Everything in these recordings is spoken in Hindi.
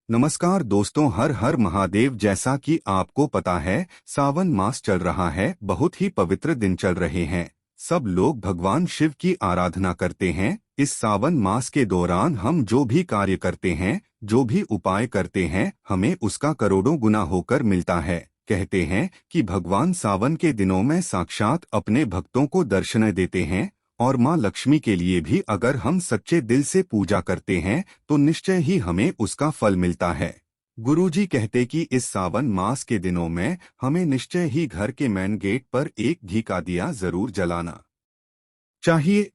नमस्कार दोस्तों, हर हर महादेव। जैसा कि आपको पता है, सावन मास चल रहा है। बहुत ही पवित्र दिन चल रहे हैं। सब लोग भगवान शिव की आराधना करते हैं। इस सावन मास के दौरान हम जो भी कार्य करते हैं, जो भी उपाय करते हैं, हमें उसका करोड़ों गुना होकर मिलता है। कहते हैं कि भगवान सावन के दिनों में साक्षात अपने भक्तों को दर्शन देते हैं। और माँ लक्ष्मी के लिए भी अगर हम सच्चे दिल से पूजा करते हैं तो निश्चय ही हमें उसका फल मिलता है। गुरुजी कहते कि इस सावन मास के दिनों में हमें निश्चय ही घर के मेन गेट पर एक घी का दिया जरूर जलाना चाहिए।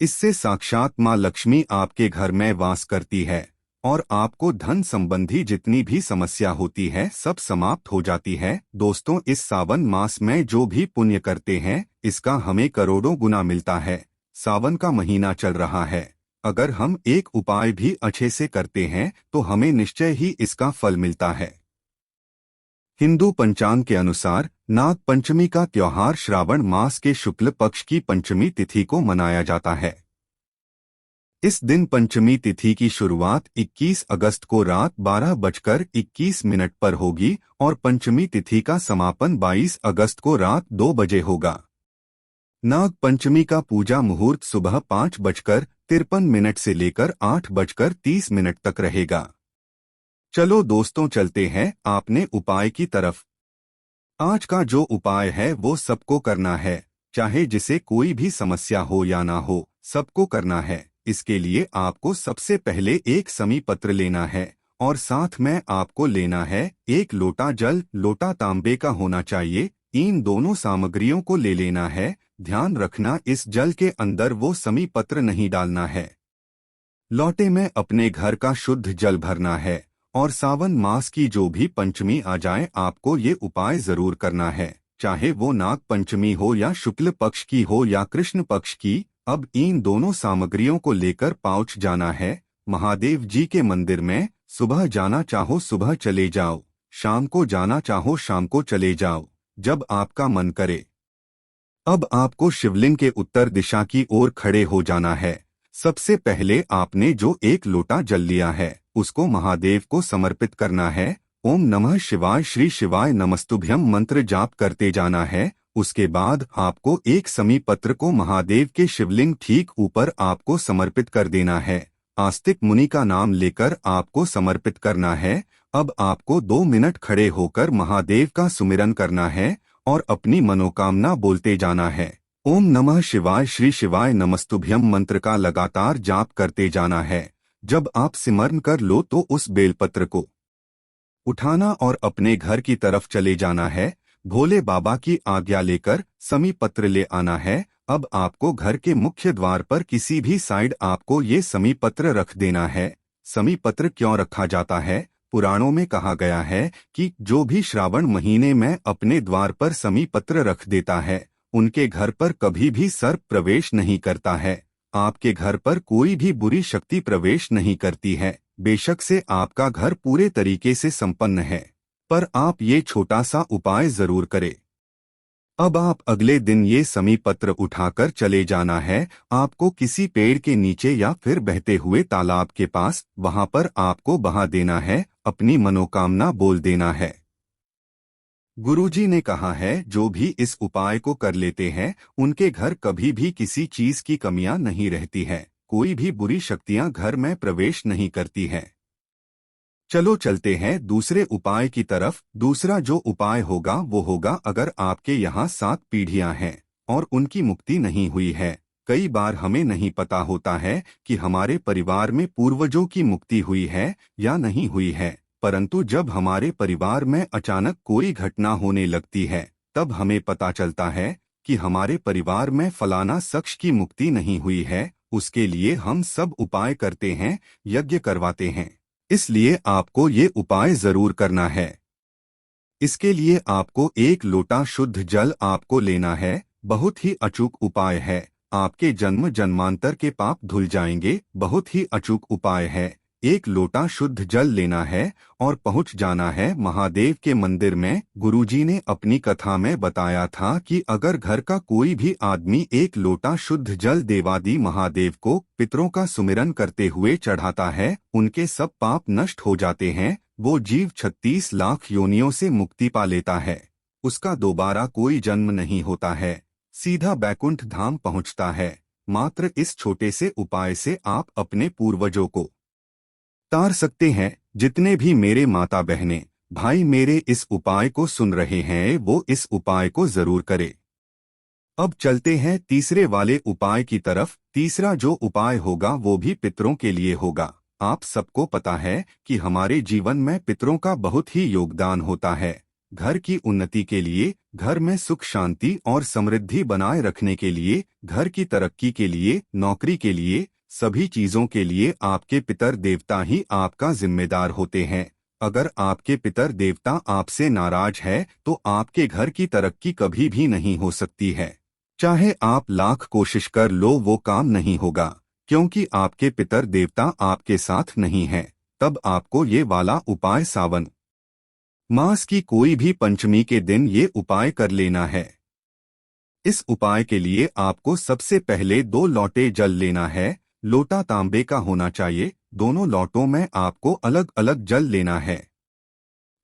इससे साक्षात माँ लक्ष्मी आपके घर में वास करती है और आपको धन संबंधी जितनी भी समस्या होती है सब समाप्त हो जाती है। दोस्तों, इस सावन मास में जो भी पुण्य करते हैं इसका हमें करोड़ों गुना मिलता है। सावन का महीना चल रहा है। अगर हम एक उपाय भी अच्छे से करते हैं तो हमें निश्चय ही इसका फल मिलता है। हिंदू पंचांग के अनुसार नाग पंचमी का त्योहार श्रावण मास के शुक्ल पक्ष की पंचमी तिथि को मनाया जाता है। इस दिन पंचमी तिथि की शुरुआत 21 अगस्त को रात 12:21 पर होगी और पंचमी तिथि का समापन 22 अगस्त को रात 2 बजे होगा। नाग पंचमी का पूजा मुहूर्त सुबह 5:53 से लेकर 8:30 तक रहेगा। चलो दोस्तों, चलते हैं आपने उपाय की तरफ। आज का जो उपाय है वो सबको करना है, चाहे जिसे कोई भी समस्या हो या ना हो, सबको करना है। इसके लिए आपको सबसे पहले एक समी पत्र लेना है और साथ में आपको लेना है एक लोटा जल। लोटा तांबे का होना चाहिए। इन दोनों सामग्रियों को ले लेना है। ध्यान रखना, इस जल के अंदर वो समी पत्र नहीं डालना है। लोटे में अपने घर का शुद्ध जल भरना है और सावन मास की जो भी पंचमी आ जाए आपको ये उपाय जरूर करना है, चाहे वो नाग पंचमी हो या शुक्ल पक्ष की हो या कृष्ण पक्ष की। अब इन दोनों सामग्रियों को लेकर पहुंच जाना है महादेव जी के मंदिर में। सुबह जाना चाहो सुबह चले जाओ, शाम को जाना चाहो शाम को चले जाओ, जब आपका मन करे। अब आपको शिवलिंग के उत्तर दिशा की ओर खड़े हो जाना है। सबसे पहले आपने जो एक लोटा जल लिया है उसको महादेव को समर्पित करना है। ओम नमः शिवाय, श्री शिवाय नमस्तुभ्यम मंत्र जाप करते जाना है। उसके बाद आपको एक समी पत्र को महादेव के शिवलिंग ठीक ऊपर आपको समर्पित कर देना है। आस्तिक मुनि का नाम लेकर आपको समर्पित करना है। अब आपको 2 मिनट खड़े होकर महादेव का सुमिरन करना है और अपनी मनोकामना बोलते जाना है। ओम नमः शिवाय, श्री शिवाय नमस्तुभ्यम मंत्र का लगातार जाप करते जाना है। जब आप सिमरन कर लो तो उस बेलपत्र को उठाना और अपने घर की तरफ चले जाना है। भोले बाबा की आज्ञा लेकर समी पत्र ले आना है। अब आपको घर के मुख्य द्वार पर किसी भी साइड आपको ये समी पत्र रख देना है। समी पत्र क्यों रखा जाता है? पुराणों में कहा गया है कि जो भी श्रावण महीने में अपने द्वार पर समी पत्र रख देता है उनके घर पर कभी भी सर्प प्रवेश नहीं करता है। आपके घर पर कोई भी बुरी शक्ति प्रवेश नहीं करती है। बेशक से आपका घर पूरे तरीके से संपन्न है, पर आप ये छोटा सा उपाय जरूर करें। अब आप अगले दिन ये समी पत्र उठाकर चले जाना है। आपको किसी पेड़ के नीचे या फिर बहते हुए तालाब के पास, वहां पर आपको बहा देना है। अपनी मनोकामना बोल देना है। गुरुजी ने कहा है जो भी इस उपाय को कर लेते हैं उनके घर कभी भी किसी चीज की कमियां नहीं रहती है। कोई भी बुरी शक्तियां घर में प्रवेश नहीं करती है। चलो चलते हैं दूसरे उपाय की तरफ। दूसरा जो उपाय होगा वो होगा, अगर आपके यहाँ 7 पीढ़ियां हैं और उनकी मुक्ति नहीं हुई है। कई बार हमें नहीं पता होता है कि हमारे परिवार में पूर्वजों की मुक्ति हुई है या नहीं हुई है, परंतु जब हमारे परिवार में अचानक कोई घटना होने लगती है तब हमें पता चलता है कि हमारे परिवार में फलाना शख्स की मुक्ति नहीं हुई है। उसके लिए हम सब उपाय करते हैं, यज्ञ करवाते हैं। इसलिए आपको ये उपाय जरूर करना है। इसके लिए आपको एक लोटा शुद्ध जल आपको लेना है। बहुत ही अचूक उपाय है। आपके जन्म जन्मांतर के पाप धुल जाएंगे। बहुत ही अचूक उपाय है। एक लोटा शुद्ध जल लेना है और पहुंच जाना है महादेव के मंदिर में। गुरुजी ने अपनी कथा में बताया था कि अगर घर का कोई भी आदमी एक लोटा शुद्ध जल देवादि महादेव को पितरों का सुमिरन करते हुए चढ़ाता है, उनके सब पाप नष्ट हो जाते हैं। वो जीव 36 लाख योनियों से मुक्ति पा लेता है। उसका दोबारा कोई जन्म नहीं होता है, सीधा बैकुंठ धाम पहुंचता है। मात्र इस छोटे से उपाय से आप अपने पूर्वजों को तार सकते हैं। जितने भी मेरे माता बहनें भाई मेरे इस उपाय को सुन रहे हैं, वो इस उपाय को जरूर करें। अब चलते हैं तीसरे वाले उपाय की तरफ। तीसरा जो उपाय होगा वो भी पितरों के लिए होगा। आप सबको पता है कि हमारे जीवन में पितरों का बहुत ही योगदान होता है। घर की उन्नति के लिए, घर में सुख शांति और समृद्धि बनाए रखने के लिए, घर की तरक्की के लिए, नौकरी के लिए, सभी चीजों के लिए आपके पितर देवता ही आपका जिम्मेदार होते हैं। अगर आपके पितर देवता आपसे नाराज है तो आपके घर की तरक्की कभी भी नहीं हो सकती है। चाहे आप लाख कोशिश कर लो, वो काम नहीं होगा, क्योंकि आपके पितर देवता आपके साथ नहीं हैं। तब आपको ये वाला उपाय सावन मास की कोई भी पंचमी के दिन ये उपाय कर लेना है। इस उपाय के लिए आपको सबसे पहले 2 लोटे जल लेना है। लोटा तांबे का होना चाहिए। दोनों लोटों में आपको अलग अलग जल लेना है।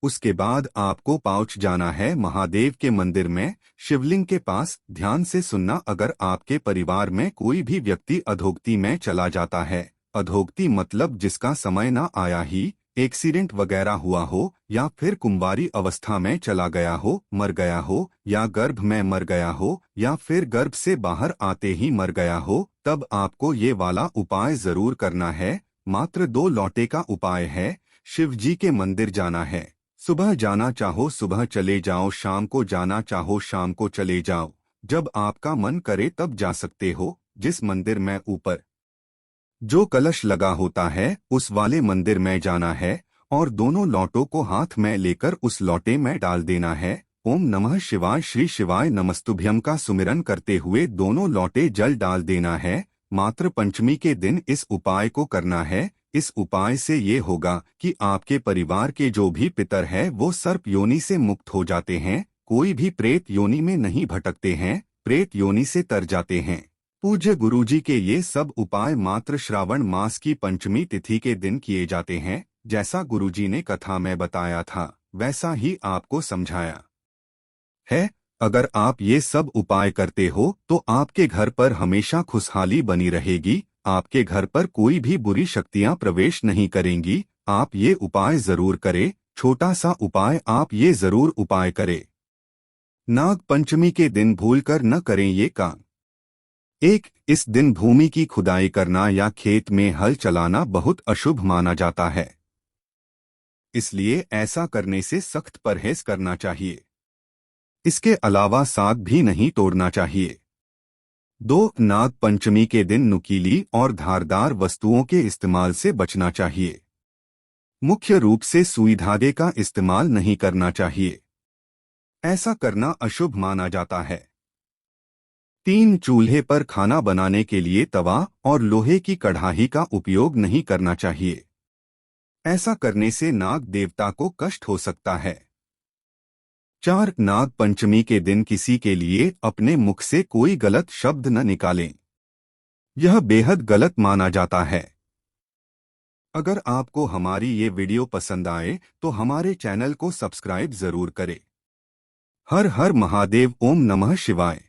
उसके बाद आपको पहुंच जाना है महादेव के मंदिर में, शिवलिंग के पास। ध्यान से सुनना, अगर आपके परिवार में कोई भी व्यक्ति अधोगति में चला जाता है, अधोगति मतलब जिसका समय ना आया ही, एक्सीडेंट वगैरह हुआ हो, या फिर कुंवारी अवस्था में चला गया हो, मर गया हो, या गर्भ में मर गया हो, या फिर गर्भ से बाहर आते ही मर गया हो, तब आपको ये वाला उपाय जरूर करना है। मात्र 2 लोटे का उपाय है। शिव जी के मंदिर जाना है। सुबह जाना चाहो सुबह चले जाओ, शाम को जाना चाहो शाम को चले जाओ। जब आपका मन करे तब जा सकते हो। जिस मंदिर में ऊपर जो कलश लगा होता है उस वाले मंदिर में जाना है और दोनों लोटों को हाथ में लेकर उस लोटे में डाल देना है। ओम नमः शिवाय, श्री शिवाय नमस्तुभ्यम का सुमिरन करते हुए दोनों लोटे जल डाल देना है। मात्र पंचमी के दिन इस उपाय को करना है। इस उपाय से ये होगा कि आपके परिवार के जो भी पितर हैं वो सर्प योनि से मुक्त हो जाते हैं। कोई भी प्रेत योनि में नहीं भटकते हैं, प्रेत योनि से तर जाते हैं। पूज्य गुरुजी के ये सब उपाय मात्र श्रावण मास की पंचमी तिथि के दिन किए जाते हैं। जैसा गुरुजी ने कथा में बताया था वैसा ही आपको समझाया है। अगर आप ये सब उपाय करते हो तो आपके घर पर हमेशा खुशहाली बनी रहेगी। आपके घर पर कोई भी बुरी शक्तियां प्रवेश नहीं करेंगी। आप ये उपाय जरूर करें। छोटा सा उपाय आप ये जरूर उपाय करें। नाग पंचमी के दिन भूलकर न करें ये काम। 1. इस दिन भूमि की खुदाई करना या खेत में हल चलाना बहुत अशुभ माना जाता है, इसलिए ऐसा करने से सख्त परहेज करना चाहिए। इसके अलावा साग भी नहीं तोड़ना चाहिए। 2. नाग पंचमी के दिन नुकीली और धारदार वस्तुओं के इस्तेमाल से बचना चाहिए। मुख्य रूप से सुई धागे का इस्तेमाल नहीं करना चाहिए, ऐसा करना अशुभ माना जाता है। 3. चूल्हे पर खाना बनाने के लिए तवा और लोहे की कढ़ाई का उपयोग नहीं करना चाहिए, ऐसा करने से नाग देवता को कष्ट हो सकता है। 4. नाग पंचमी के दिन किसी के लिए अपने मुख से कोई गलत शब्द न निकालें, यह बेहद गलत माना जाता है। अगर आपको हमारी ये वीडियो पसंद आए तो हमारे चैनल को सब्सक्राइब जरूर करें। हर हर महादेव, ओम नमः शिवाय।